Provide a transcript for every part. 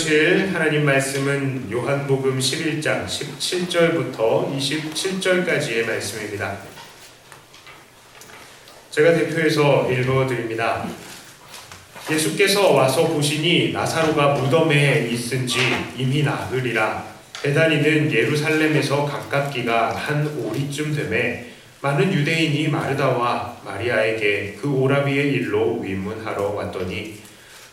들으실 하나님 말씀은 요한복음 11장 17절부터 27절까지의 말씀입니다. 제가 대표해서 읽어드립니다. 예수께서 와서 보시니 나사로가 무덤에 있은지 이미 나흘이라. 베다니는 예루살렘에서 가깝기가 한 오리쯤 되매 많은 유대인이 마르다와 마리아에게 그 오라비의 일로 위문하러 왔더니,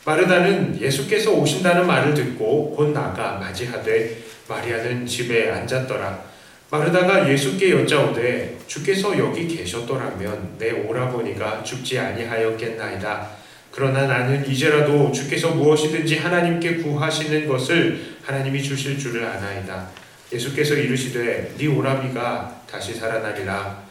마르다는 예수께서 오신다는 말을 듣고 곧 나가 맞이하되 마리아는 집에 앉았더라. 마르다가 예수께 여짜오되 주께서 여기 계셨더라면 내 오라버니가 죽지 아니하였겠나이다. 그러나 나는 이제라도 주께서 무엇이든지 하나님께 구하시는 것을 하나님이 주실 줄을 아나이다. 예수께서 이르시되 네 오라비가 다시 살아나리라.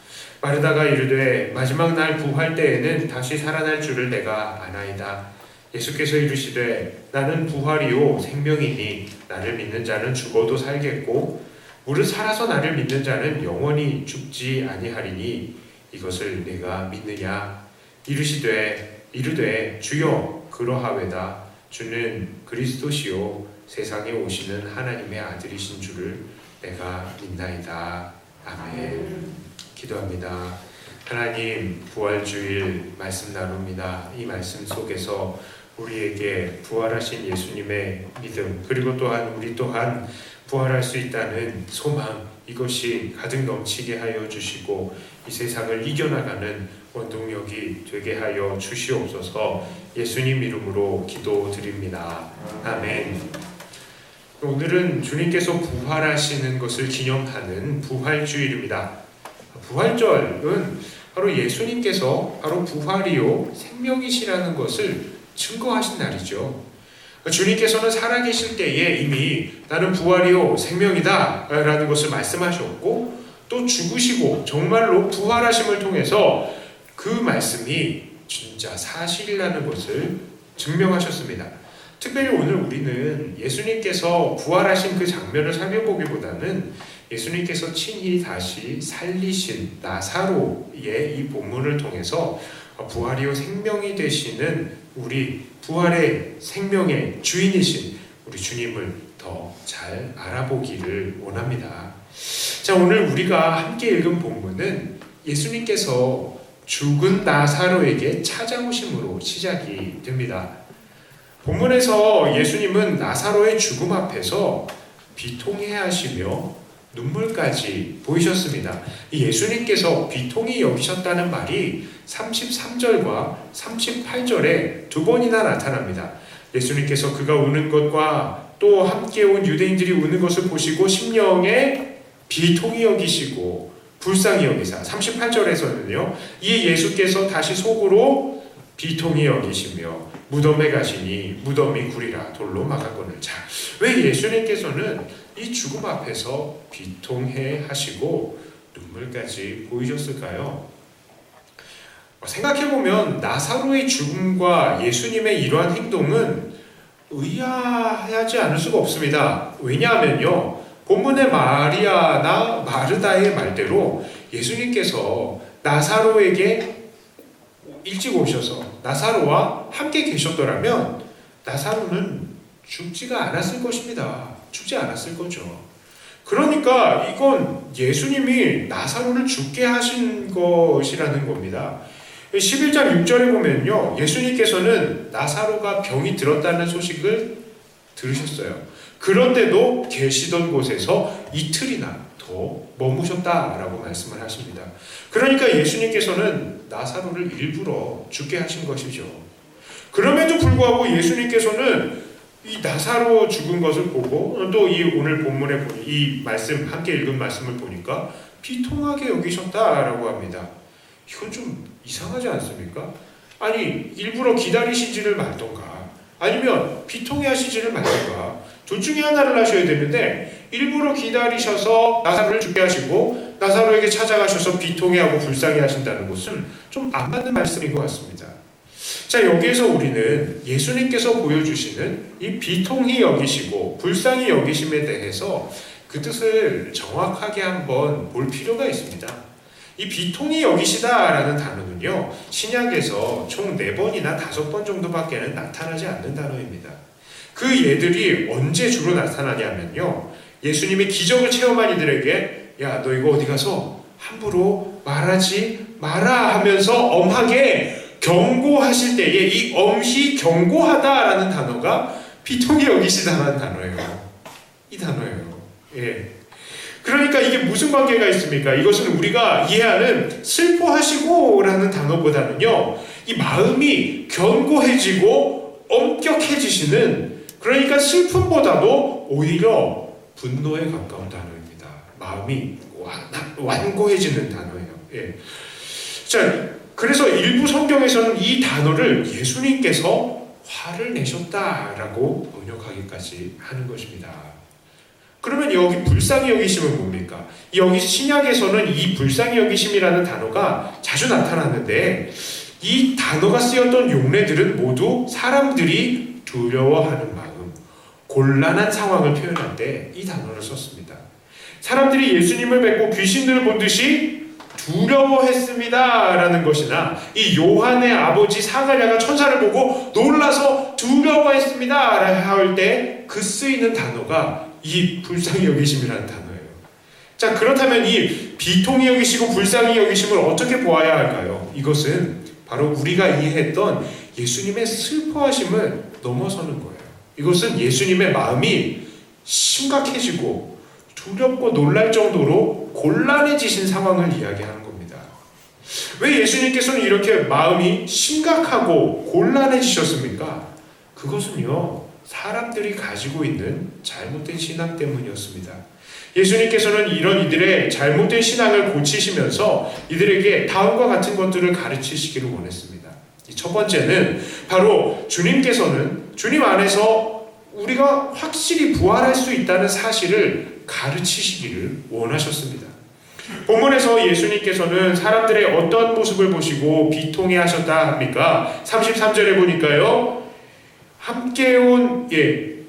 마르다가 이르되 마지막 날 부활 때에는 다시 살아날 줄을 내가 아나이다. 예수께서 이르시되 나는 부활이요 생명이니 나를 믿는 자는 죽어도 살겠고 무릇 살아서 나를 믿는 자는 영원히 죽지 아니하리니 이것을 내가 믿느냐. 이르되 주여 그러하외다. 주는 그리스도시요 세상에 오시는 하나님의 아들이신 줄을 내가 믿나이다. 아멘. 기도합니다. 하나님, 부활주일 말씀 나눕니다. 이 말씀 속에서 우리에게 부활하신 예수님의 믿음, 그리고 또한 우리 또한 부활할 수 있다는 소망, 이것이 가득 넘치게 하여 주시고 이 세상을 이겨나가는 원동력이 되게 하여 주시옵소서. 예수님 이름으로 기도드립니다. 아멘. 오늘은 주님께서 부활하시는 것을 기념하는 부활주일입니다. 부활절은 바로 예수님께서 바로 부활이요 생명이시라는 것을 증거하신 날이죠. 주님께서는 살아계실 때에 이미 나는 부활이요 생명이다 라는 것을 말씀하셨고, 또 죽으시고 정말로 부활하심을 통해서 그 말씀이 진짜 사실이라는 것을 증명하셨습니다. 특별히 오늘 우리는 예수님께서 부활하신 그 장면을 살펴보기보다는 예수님께서 친히 다시 살리신 나사로의 이 본문을 통해서 부활이요 생명이 되시는 우리 부활의 생명의 주인이신 우리 주님을 더 잘 알아보기를 원합니다. 자, 오늘 우리가 함께 읽은 본문은 예수님께서 죽은 나사로에게 찾아오심으로 시작이 됩니다. 본문에서 예수님은 나사로의 죽음 앞에서 비통해 하시며 눈물까지 보이셨습니다. 예수님께서 비통히 여기셨다는 말이 33절과 38절에 두 번이나 나타납니다. 예수님께서 그가 우는 것과 또 함께 온 유대인들이 우는 것을 보시고 심령에 비통히 여기시고 불쌍히 여기사. 38절에서는요, 이 예수께서 다시 속으로 비통히 여기시며 무덤에 가시니 무덤이 구리라 돌로 막았거늘. 자, 왜 예수님께서는 이 죽음 앞에서 비통해 하시고 눈물까지 보이셨을까요? 생각해보면 나사로의 죽음과 예수님의 이러한 행동은 의아하지 않을 수가 없습니다. 왜냐하면요, 본문의 마리아나 마르다의 말대로 예수님께서 나사로에게 일찍 오셔서 나사로와 함께 계셨더라면 나사로는 죽지가 않았을 것입니다. 죽지 않았을 거죠. 그러니까 이건 예수님이 나사로를 죽게 하신 것이라는 겁니다. 11장 6절에 보면요, 예수님께서는 나사로가 병이 들었다는 소식을 들으셨어요. 그런데도 계시던 곳에서 이틀이나 더 머무셨다라고 말씀을 하십니다. 그러니까 예수님께서는 나사로를 일부러 죽게 하신 것이죠. 그럼에도 불구하고 예수님께서는 이 나사로 죽은 것을 보고 또 이 오늘 본문에 보니 이 말씀 함께 읽은 말씀을 보니까 비통하게 여기셨다라고 합니다. 이건 좀 이상하지 않습니까? 아니, 일부러 기다리시지를 말던가 아니면 비통해 하시지를 말던가 둘 중에 하나를 하셔야 되는데 일부러 기다리셔서 나사로를 죽게 하시고 나사로에게 찾아가셔서 비통해하고 불쌍해 하신다는 것은 좀 안 맞는 말씀인 것 같습니다. 자, 여기에서 우리는 예수님께서 보여주시는 이 비통히 여기시고 불쌍히 여기심에 대해서 그 뜻을 정확하게 한번 볼 필요가 있습니다. 이 비통히 여기시다라는 단어는요, 신약에서 총 4번이나 5번 정도밖에는 나타나지 않는 단어입니다. 그 얘들이 언제 주로 나타나냐면요, 예수님이 기적을 체험한 이들에게 야, 너 이거 어디 가서 함부로 말하지 마라 하면서 엄하게 경고하실 때에 이 엄히 경고하다라는 단어가 비통히 여기시다라는 단어예요. 이 단어예요. 예. 그러니까 이게 무슨 관계가 있습니까? 이것은 우리가 이해하는 슬퍼하시고라는 단어보다는요, 이 마음이 견고해지고 엄격해지시는, 그러니까 슬픔보다도 오히려 분노에 가까운 단어입니다. 마음이 완고해지는 단어예요. 예. 자, 그래서 일부 성경에서는 이 단어를 예수님께서 화를 내셨다라고 번역하기까지 하는 것입니다. 그러면 여기 불쌍히 여기심은 뭡니까? 여기 신약에서는 이 불쌍히 여기심이라는 단어가 자주 나타났는데, 이 단어가 쓰였던 용례들은 모두 사람들이 두려워하는 마음, 곤란한 상황을 표현할 때 이 단어를 썼습니다. 사람들이 예수님을 뵙고 귀신들을 본 듯이 두려워했습니다 라는 것이나, 이 요한의 아버지 사가랴가 천사를 보고 놀라서 두려워했습니다 할 때 그 쓰이는 단어가 이 불쌍히 여기심이라는 단어예요. 자, 그렇다면 이 비통히 여기시고 불쌍히 여기심을 어떻게 보아야 할까요? 이것은 바로 우리가 이해했던 예수님의 슬퍼하심을 넘어서는 거예요. 이것은 예수님의 마음이 심각해지고 두렵고 놀랄 정도로 곤란해지신 상황을 이야기하는 겁니다. 왜 예수님께서는 이렇게 마음이 심각하고 곤란해지셨습니까? 그것은요, 사람들이 가지고 있는 잘못된 신앙 때문이었습니다. 예수님께서는 이런 이들의 잘못된 신앙을 고치시면서 이들에게 다음과 같은 것들을 가르치시기를 원했습니다. 첫 번째는 바로 주님께서는 주님 안에서 우리가 확실히 부활할 수 있다는 사실을 가르치시기를 원하셨습니다. 본문에서 예수님께서는 사람들의 어떤 모습을 보시고 비통해 하셨다 합니까? 33절에 보니까요, 함께 온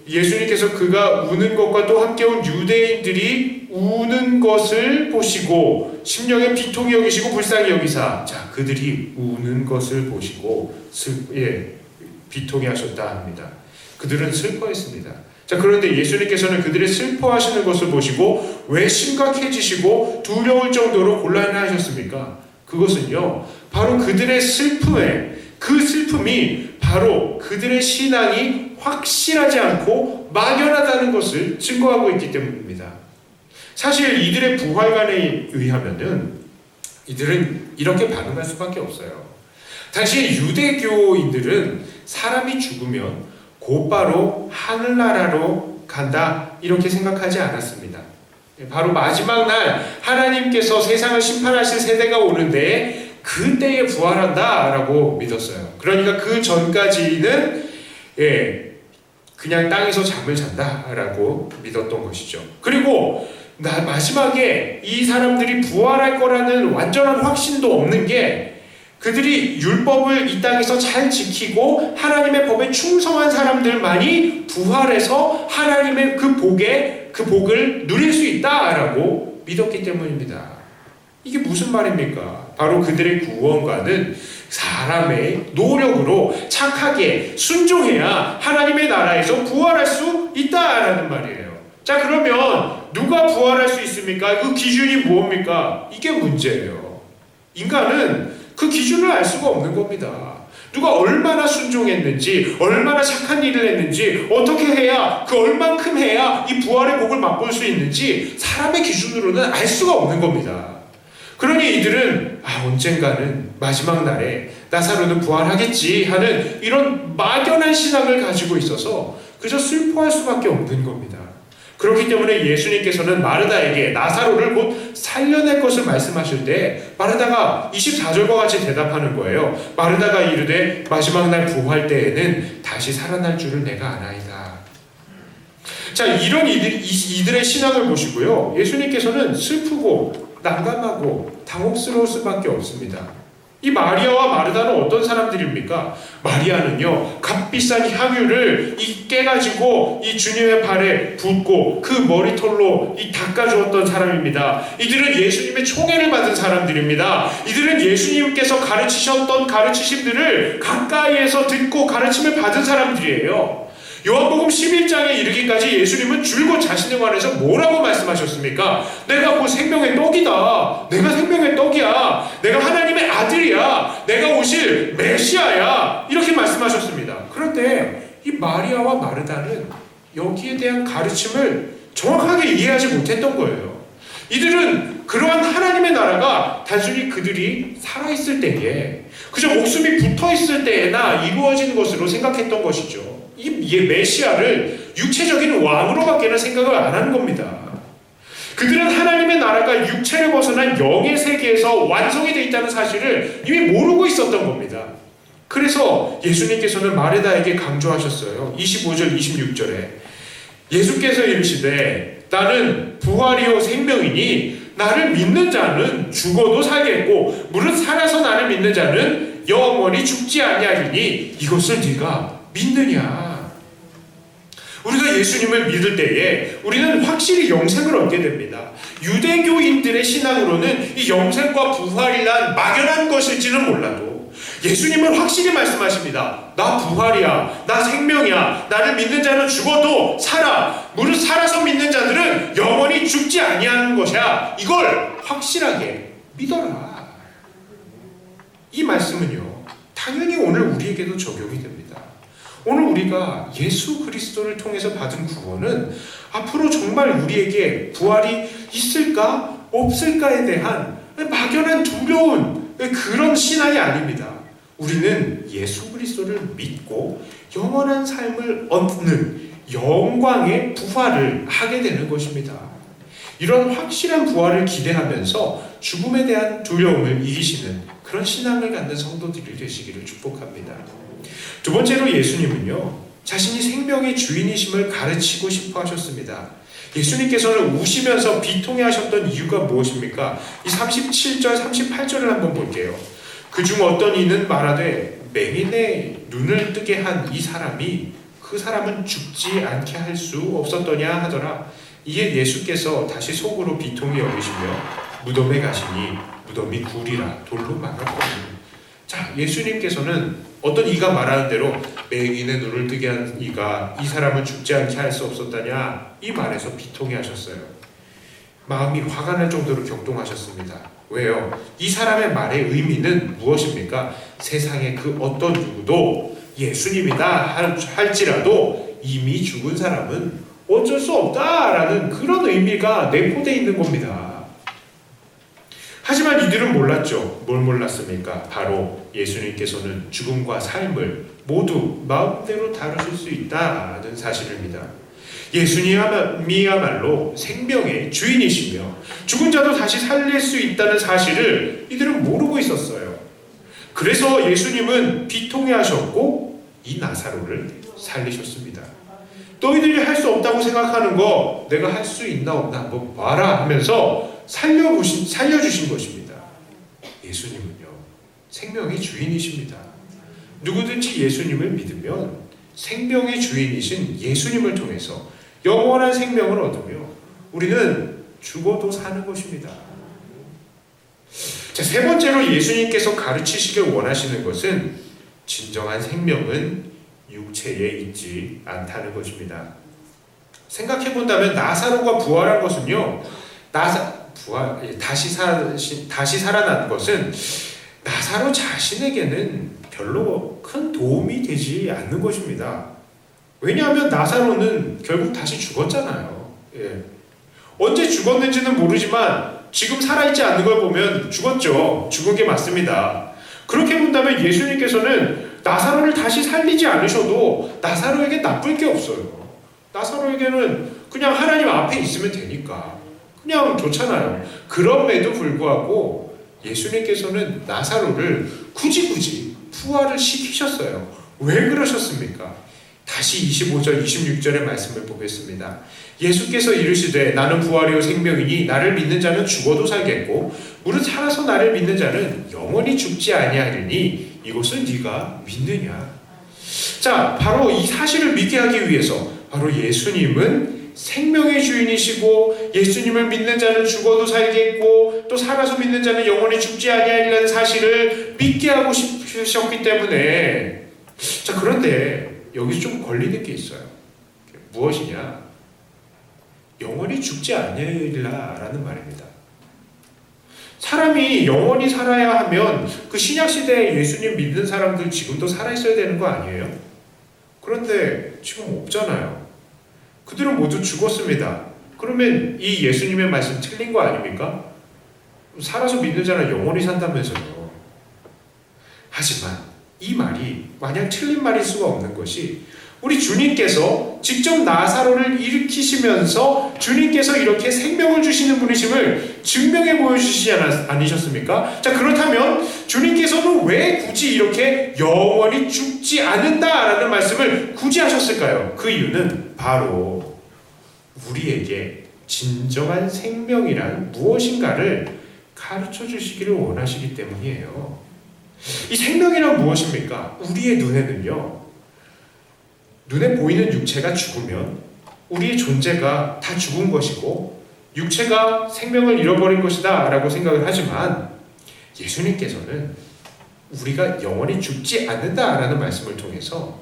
예수님께서 그가 우는 것과 또 함께 온 유대인들이 우는 것을 보시고 심령에 비통히 여기시고 불쌍히 여기사, 자, 그들이 우는 것을 보시고 비통해 하셨다 합니다. 그들은 슬퍼했습니다. 자, 그런데 예수님께서는 그들의 슬퍼하시는 것을 보시고 왜 심각해지시고 두려울 정도로 곤란하셨습니까? 그것은요, 바로 그들의 슬픔에, 그 슬픔이 바로 그들의 신앙이 확실하지 않고 막연하다는 것을 증거하고 있기 때문입니다. 사실 이들의 부활관에 의하면은 이들은 이렇게 반응할 수밖에 없어요. 당시 유대교인들은 사람이 죽으면 곧바로 하늘나라로 간다, 이렇게 생각하지 않았습니다. 바로 마지막 날 하나님께서 세상을 심판하실 세대가 오는데 그때에 부활한다 라고 믿었어요. 그러니까 그 전까지는 그냥 땅에서 잠을 잔다 라고 믿었던 것이죠. 그리고 마지막에 이 사람들이 부활할 거라는 완전한 확신도 없는 게, 그들이 율법을 이 땅에서 잘 지키고 하나님의 법에 충성한 사람들만이 부활해서 하나님의 그 복을 누릴 수 있다라고 믿었기 때문입니다. 이게 무슨 말입니까? 바로 그들의 구원과는 사람의 노력으로 착하게 순종해야 하나님의 나라에서 부활할 수 있다라는 말이에요. 자, 그러면 누가 부활할 수 있습니까? 그 기준이 뭡니까? 이게 문제예요. 인간은 그 기준을 알 수가 없는 겁니다. 누가 얼마나 순종했는지, 얼마나 착한 일을 했는지, 어떻게 해야, 그 얼만큼 해야 이 부활의 복을 맛볼 수 있는지 사람의 기준으로는 알 수가 없는 겁니다. 그러니 이들은 언젠가는 마지막 날에 나사로는 부활하겠지 하는 이런 막연한 신앙을 가지고 있어서 그저 슬퍼할 수밖에 없는 겁니다. 그렇기 때문에 예수님께서는 마르다에게 나사로를 곧 살려낼 것을 말씀하실 때 마르다가 24절과 같이 대답하는 거예요. 마르다가 이르되 마지막 날 부활 때에는 다시 살아날 줄을 내가 아나이다. 자, 이런 이들의 신앙을 보시고요, 예수님께서는 슬프고 난감하고 당혹스러울 수밖에 없습니다. 이 마리아와 마르다는 어떤 사람들입니까? 마리아는요, 값비싼 향유를 깨가지고 이 주님의 발에 붓고 그 머리털로 닦아주었던 사람입니다. 이들은 예수님의 총애를 받은 사람들입니다. 이들은 예수님께서 가르치셨던 가르치심들을 가까이에서 듣고 가르침을 받은 사람들이에요. 요한복음 11장에 이르기까지 예수님은 줄곧 자신에 관해서 뭐라고 말씀하셨습니까? 내가 그 생명의 떡이다. 내가 생명의 떡이야. 내가 하나님의 아들이야. 내가 오실 메시아야. 이렇게 말씀하셨습니다. 그런데 이 마리아와 마르다는 여기에 대한 가르침을 정확하게 이해하지 못했던 거예요. 이들은 그러한 하나님의 나라가 단순히 그들이 살아있을 때에, 그저 목숨이 붙어있을 때에나 이루어지는 것으로 생각했던 것이죠. 이 메시아를 육체적인 왕으로밖에는 생각을 안 하는 겁니다. 그들은 하나님의 나라가 육체를 벗어난 영의 세계에서 완성이 되어 있다는 사실을 이미 모르고 있었던 겁니다. 그래서 예수님께서는 마르다에게 강조하셨어요. 25절 26절에 예수께서 이르시되 나는 부활이요 생명이니 나를 믿는 자는 죽어도 살겠고 무릇 살아서 나를 믿는 자는 영원히 죽지 아니하리니 이것을 네가 믿느냐. 우리가 예수님을 믿을 때에 우리는 확실히 영생을 얻게 됩니다. 유대교인들의 신앙으로는 이 영생과 부활이란 막연한 것일지는 몰라도 예수님은 확실히 말씀하십니다. 나 부활이야. 나 생명이야. 나를 믿는 자는 죽어도 살아. 무릇 살아서 믿는 자들은 영원히 죽지 아니하는 것이야. 이걸 확실하게 믿어라. 이 말씀은요, 당연히 오늘 우리에게도 적용이 됩니다. 오늘 우리가 예수 그리스도를 통해서 받은 구원은 앞으로 정말 우리에게 부활이 있을까 없을까에 대한 막연한 두려운 그런 신앙이 아닙니다. 우리는 예수 그리스도를 믿고 영원한 삶을 얻는 영광의 부활을 하게 되는 것입니다. 이런 확실한 부활을 기대하면서 죽음에 대한 두려움을 이기시는 그런 신앙을 갖는 성도들이 되시기를 축복합니다. 두 번째로 예수님은요, 자신이 생명의 주인이심을 가르치고 싶어 하셨습니다. 예수님께서는 우시면서 비통해 하셨던 이유가 무엇입니까? 이 37절, 38절을 한번 볼게요. 그중 어떤 이는 말하되 맹인의 눈을 뜨게 한 이 사람이 그 사람은 죽지 않게 할 수 없었더냐 하더라. 이에 예수께서 다시 속으로 비통히 여기시며 무덤에 가시니 무덤이 굴이라 돌로 막았거든요. 자, 예수님께서는 어떤 이가 말하는 대로 맹인의 눈을 뜨게 한 이가 이 사람은 죽지 않게 할 수 없었다냐, 이 말에서 비통해 하셨어요. 마음이 화가 날 정도로 격동하셨습니다. 왜요? 이 사람의 말의 의미는 무엇입니까? 세상의 그 어떤 누구도 예수님이다 할지라도 이미 죽은 사람은 어쩔 수 없다라는 그런 의미가 내포되어 있는 겁니다. 하지만 이들은 몰랐죠. 뭘 몰랐습니까? 바로 예수님께서는 죽음과 삶을 모두 마음대로 다루실 수 있다는 사실입니다. 예수님이야말로 생명의 주인이시며 죽은 자도 다시 살릴 수 있다는 사실을 이들은 모르고 있었어요. 그래서 예수님은 비통해 하셨고 이 나사로를 살리셨습니다. 너희들이 할 수 없다고 생각하는 거 내가 할 수 있나 없나 한번 봐라 하면서 살려주신 것입니다. 예수님은요, 생명의 주인이십니다. 누구든지 예수님을 믿으면 생명의 주인이신 예수님을 통해서 영원한 생명을 얻으며 우리는 죽어도 사는 것입니다. 자, 세 번째로 예수님께서 가르치시길 원하시는 것은 진정한 생명은 육체에 있지 않다는 것입니다. 생각해본다면 나사로가 부활한 것은요, 다시 살아난 것은 나사로 자신에게는 별로 큰 도움이 되지 않는 것입니다. 왜냐하면 나사로는 결국 다시 죽었잖아요. 언제 죽었는지는 모르지만 지금 살아있지 않는 걸 보면 죽었죠. 죽은 게 맞습니다. 그렇게 본다면 예수님께서는 나사로를 다시 살리지 않으셔도 나사로에게 나쁠 게 없어요. 나사로에게는 그냥 하나님 앞에 있으면 되니까 그냥 좋잖아요. 그럼에도 불구하고 예수님께서는 나사로를 굳이 부활을 시키셨어요. 왜 그러셨습니까? 다시 25절 26절의 말씀을 보겠습니다. 예수께서 이르시되 나는 부활이요 생명이니 나를 믿는 자는 죽어도 살겠고 무릇 살아서 나를 믿는 자는 영원히 죽지 아니하리니 이것을 네가 믿느냐. 자, 바로 이 사실을 믿게 하기 위해서 바로 예수님은 생명의 주인이시고 예수님을 믿는 자는 죽어도 살겠고 또 살아서 믿는 자는 영원히 죽지 아니하리라는 사실을 믿게 하고 싶으셨기 때문에, 자, 그런데 여기서 좀 걸리는 게 있어요. 무엇이냐? 영원히 죽지 않으리라라는 말입니다. 사람이 영원히 살아야 하면 그 신약시대에 예수님 믿는 사람들 지금도 살아있어야 되는 거 아니에요? 그런데 지금 없잖아요. 그들은 모두 죽었습니다. 그러면 이 예수님의 말씀 틀린 거 아닙니까? 살아서 믿는 자는 영원히 산다면서요. 하지만 이 말이 마냥 틀린 말일 수가 없는 것이, 우리 주님께서 직접 나사로를 일으키시면서 주님께서 이렇게 생명을 주시는 분이심을 증명해 보여주시지 않으셨습니까? 자, 그렇다면 주님께서는 왜 굳이 이렇게 영원히 죽지 않는다라는 말씀을 굳이 하셨을까요? 그 이유는 바로 우리에게 진정한 생명이란 무엇인가를 가르쳐 주시기를 원하시기 때문이에요. 이 생명이란 무엇입니까? 우리의 눈에는요, 눈에 보이는 육체가 죽으면 우리의 존재가 다 죽은 것이고 육체가 생명을 잃어버린 것이다 라고 생각을 하지만, 예수님께서는 우리가 영원히 죽지 않는다라는 말씀을 통해서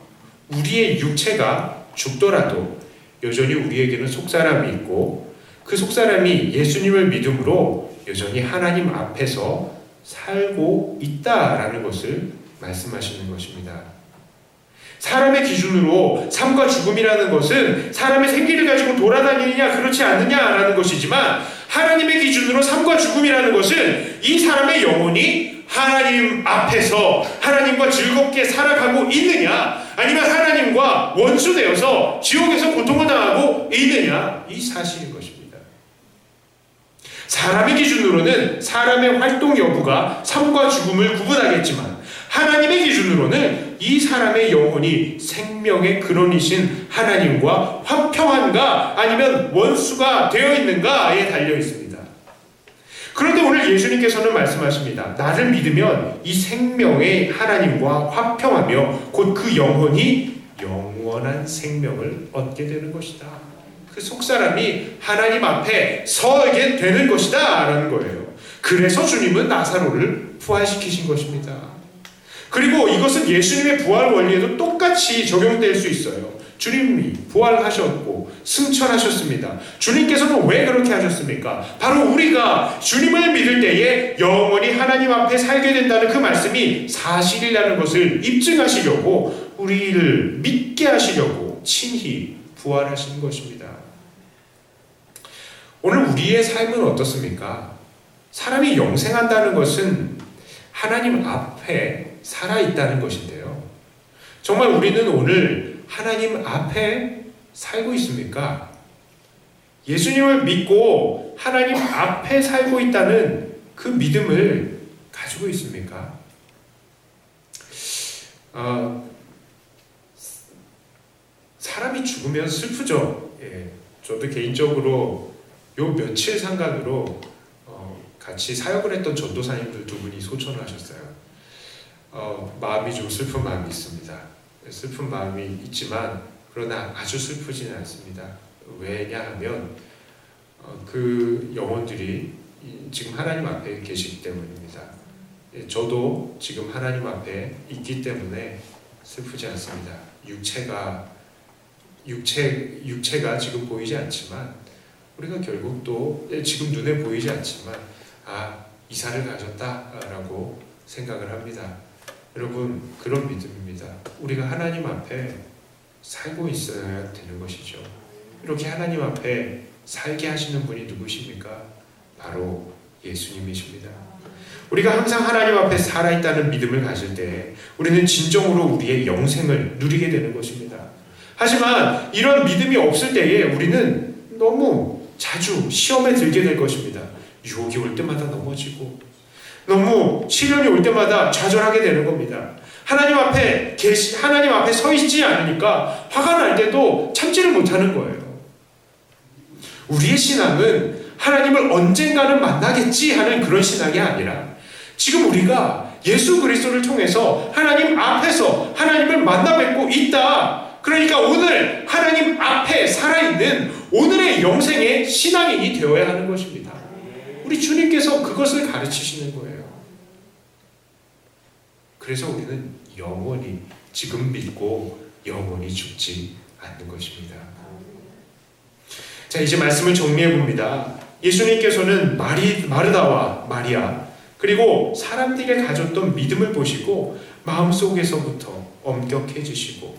우리의 육체가 죽더라도 여전히 우리에게는 속사람이 있고, 그 속사람이 예수님을 믿음으로 여전히 하나님 앞에서 살고 있다라는 것을 말씀하시는 것입니다. 사람의 기준으로 삶과 죽음이라는 것은 사람의 생기를 가지고 돌아다니느냐 그렇지 않느냐라는 것이지만, 하나님의 기준으로 삶과 죽음이라는 것은 이 사람의 영혼이 하나님 앞에서 하나님과 즐겁게 살아가고 있느냐, 아니면 하나님과 원수되어서 지옥에서 고통을 당하고 있느냐, 이 사실인 것입니다. 사람의 기준으로는 사람의 활동 여부가 삶과 죽음을 구분하겠지만, 하나님의 기준으로는 이 사람의 영혼이 생명의 근원이신 하나님과 화평한가 아니면 원수가 되어 있는가에 달려 있습니다. 그런데 오늘 예수님께서는 말씀하십니다. 나를 믿으면 이 생명의 하나님과 화평하며 곧 그 영혼이 영원한 생명을 얻게 되는 것이다. 그 속사람이 하나님 앞에 서게 되는 것이다 라는 거예요. 그래서 주님은 나사로를 부활시키신 것입니다. 그리고 이것은 예수님의 부활 원리에도 똑같이 적용될 수 있어요. 주님이 부활하셨고 승천하셨습니다. 주님께서는 왜 그렇게 하셨습니까? 바로 우리가 주님을 믿을 때에 영원히 하나님 앞에 살게 된다는 그 말씀이 사실이라는 것을 입증하시려고, 우리를 믿게 하시려고 친히 부활하신 것입니다. 오늘 우리의 삶은 어떻습니까? 사람이 영생한다는 것은 하나님 앞에 살아있다는 것인데요. 정말 우리는 오늘 하나님 앞에 살고 있습니까? 예수님을 믿고 하나님 앞에 살고 있다는 그 믿음을 가지고 있습니까? 사람이 죽으면 슬프죠. 저도 개인적으로 요 며칠 상간으로 같이 사역을 했던 전도사님들 두 분이 소천을 하셨어요. 마음이 좀 슬픈 마음이 있습니다. 슬픈 마음이 있지만 그러나 아주 슬프지는 않습니다. 왜냐하면 그 영혼들이 지금 하나님 앞에 계시기 때문입니다. 저도 지금 하나님 앞에 있기 때문에 슬프지 않습니다. 육체가 지금 보이지 않지만, 우리가 결국 또 지금 눈에 보이지 않지만 이사를 가졌다라고 생각을 합니다. 여러분, 그런 믿음입니다. 우리가 하나님 앞에 살고 있어야 되는 것이죠. 이렇게 하나님 앞에 살게 하시는 분이 누구십니까? 바로 예수님이십니다. 우리가 항상 하나님 앞에 살아있다는 믿음을 가질 때 우리는 진정으로 우리의 영생을 누리게 되는 것입니다. 하지만 이런 믿음이 없을 때에 우리는 너무 자주 시험에 들게 될 것입니다. 유혹이 올 때마다 넘어지고, 너무 시련이 올 때마다 좌절하게 되는 겁니다. 하나님 앞에 서 있지 않으니까 화가 날 때도 참지를 못하는 거예요. 우리의 신앙은 하나님을 언젠가는 만나겠지 하는 그런 신앙이 아니라, 지금 우리가 예수 그리스도를 통해서 하나님 앞에서 하나님을 만나 뵙고 있다. 그러니까 오늘 하나님 앞에 살아있는 오늘의 영생의 신앙인이 되어야 하는 것입니다. 우리 주님께서 그것을 가르치시는 거예요. 그래서 우리는 영원히 지금 믿고 영원히 죽지 않는 것입니다. 자, 이제 말씀을 정리해 봅니다. 예수님께서는 마르다와 마리아 그리고 사람들에게 가졌던 믿음을 보시고 마음속에서부터 엄격해지시고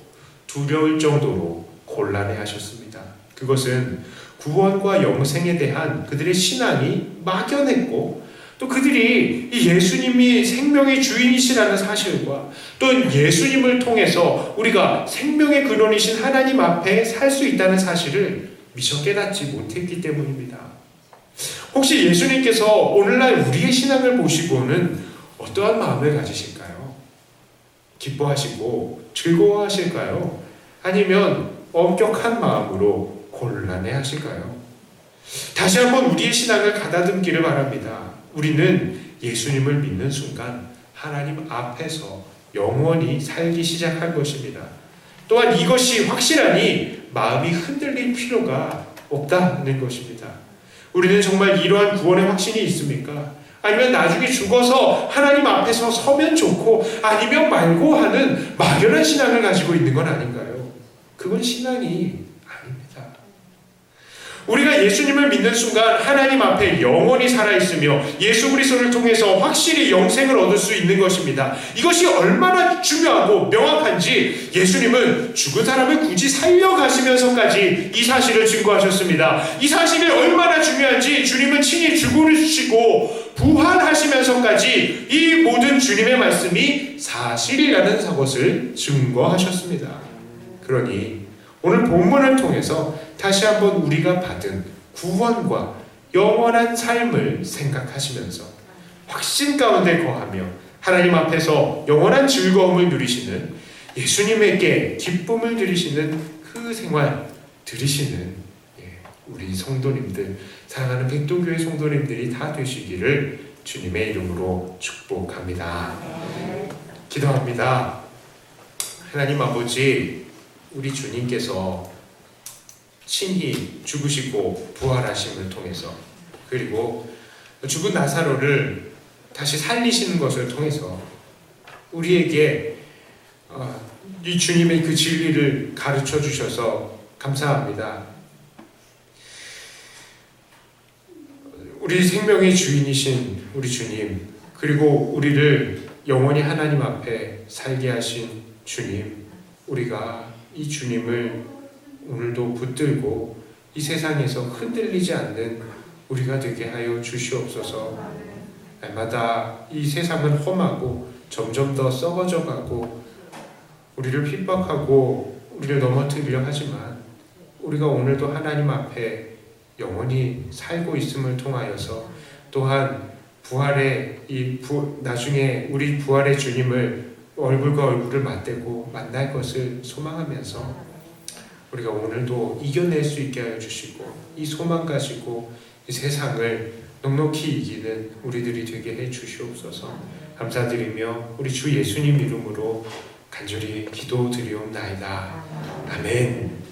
두려울 정도로 곤란해하셨습니다. 그것은 구원과 영생에 대한 그들의 신앙이 막연했고 또 그들이 이 예수님이 생명의 주인이시라는 사실과 또 예수님을 통해서 우리가 생명의 근원이신 하나님 앞에 살 수 있다는 사실을 미처 깨닫지 못했기 때문입니다. 혹시 예수님께서 오늘날 우리의 신앙을 보시고는 어떠한 마음을 가지실까요? 기뻐하시고 즐거워하실까요? 아니면 엄격한 마음으로 곤란해 하실까요? 다시 한번 우리의 신앙을 가다듬기를 바랍니다. 우리는 예수님을 믿는 순간 하나님 앞에서 영원히 살기 시작할 것입니다. 또한 이것이 확실하니 마음이 흔들릴 필요가 없다는 것입니다. 우리는 정말 이러한 구원의 확신이 있습니까? 아니면 나중에 죽어서 하나님 앞에서 서면 좋고 아니면 말고 하는 막연한 신앙을 가지고 있는 건 아닌가요? 그건 신앙이 아닙니다. 우리가 예수님을 믿는 순간 하나님 앞에 영원히 살아있으며 예수 그리스도를 통해서 확실히 영생을 얻을 수 있는 것입니다. 이것이 얼마나 중요하고 명확한지 예수님은 죽은 사람을 굳이 살려가시면서까지 이 사실을 증거하셨습니다. 이 사실이 얼마나 중요한지 주님은 친히 죽으시고 부활하시면서까지 이 모든 주님의 말씀이 사실이라는 것을 증거하셨습니다. 그러니 오늘 본문을 통해서 다시 한번 우리가 받은 구원과 영원한 삶을 생각하시면서 확신 가운데 거하며 하나님 앞에서 영원한 즐거움을 누리시는 예수님에게 기쁨을 누리시는 그 생활 들으시는 우리 성도님들, 사랑하는 백도교회 성도님들이 다 되시기를 주님의 이름으로 축복합니다. 기도합니다. 하나님 아버지, 우리 주님께서 친히 죽으시고 부활하심을 통해서 그리고 죽은 나사로를 다시 살리시는 것을 통해서 우리에게 이 주님의 그 진리를 가르쳐 주셔서 감사합니다. 우리 생명의 주인이신 우리 주님, 그리고 우리를 영원히 하나님 앞에 살게 하신 주님, 우리가 이 주님을 오늘도 붙들고 이 세상에서 흔들리지 않는 우리가 되게 하여 주시옵소서. 날마다 이 세상은 험하고 점점 더 썩어져 가고 우리를 핍박하고 우리를 넘어뜨리려 하지만 우리가 오늘도 하나님 앞에 영원히 살고 있음을 통하여서 또한 부활의 나중에 우리 부활의 주님을 얼굴과 얼굴을 맞대고 만날 것을 소망하면서 우리가 오늘도 이겨낼 수 있게 하여 주시고 이 소망 가지고 이 세상을 넉넉히 이기는 우리들이 되게 해 주시옵소서. 감사드리며 우리 주 예수님 이름으로 간절히 기도드리옵나이다. 아멘.